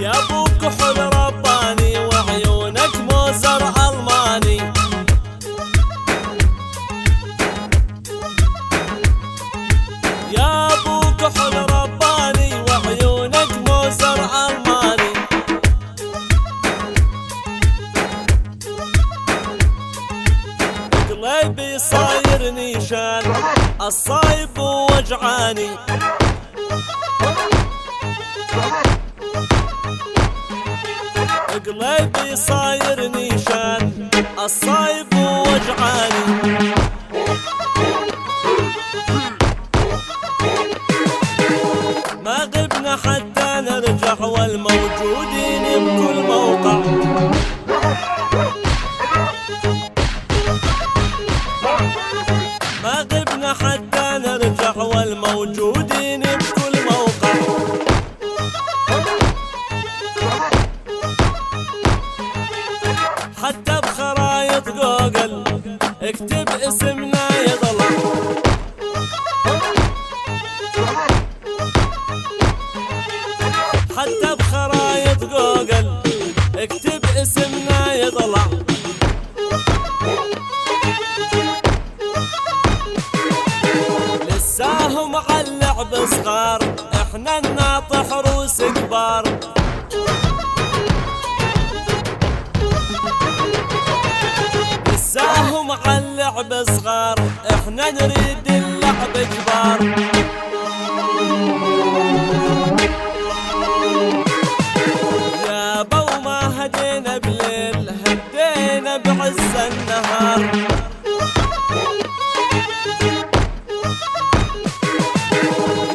يا ابو كحل رباني وعيونك موزر الماني. يا ابو كحل رباني وعيونك موزر الماني. قلبي صاير نيشان الصايب ووجعاني. قلبي صاير نيشان الصايب ووجعاني. ما غبنا حتى نرجع والموجودين بكل موقع. ما غبنا حتى نرجع والموجودين بكل موقع. حتى بخرايط جوجل اكتب اسمنا يطلع. حتى بخرايط جوجل اكتب اسمنا يطلع. لساهم عاللعب صغار احنا نناطح روس كبار. لساهم عاللعب صغار احنا نريد اللعب كبار. يابا وما هدينا بليل هدينا بعز النهار.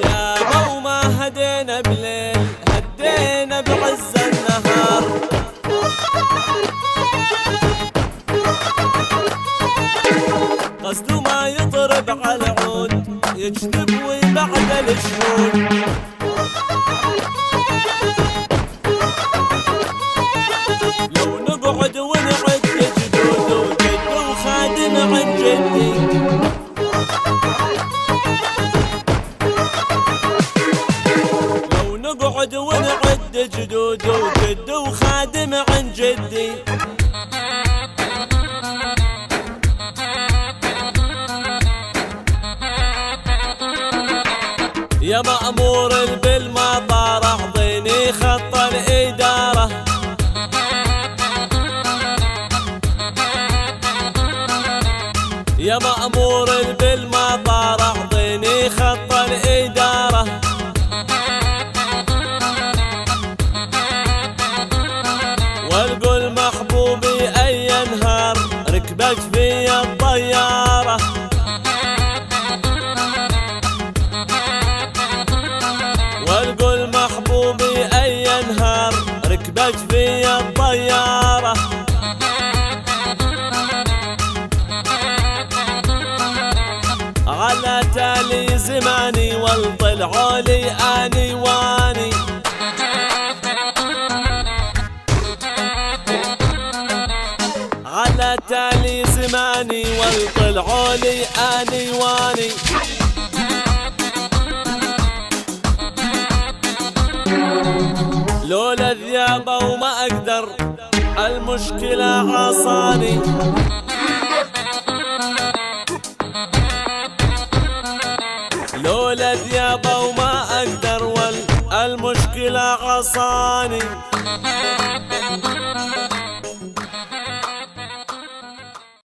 يابا وما هدينا بليل هدينا بعز النهار. قصده ما يضرب على العود يجذب وبعد الشهود. لو نقعد ونعد جدود وجد وخادم عن جدي. لو نقعد ونعد جدود وجد وخادم عن جدي. يا مأمور بالمطار اعطيني خط الإدارة. يا مأمور بالمطار اعطيني خط الإدارة. والقول محبوبي أي نهار ركبت في الطيارة. والقول محبوبي أي نهار ركبت في الطيارة. على تالي زماني والطلعوا لي آني واني. على تالي زماني والطلعوا لي آني واني. لولا الذيابة وما أقدر المشكلة عصاني. لولا الذيابة وما أقدر والمشكلة عصاني.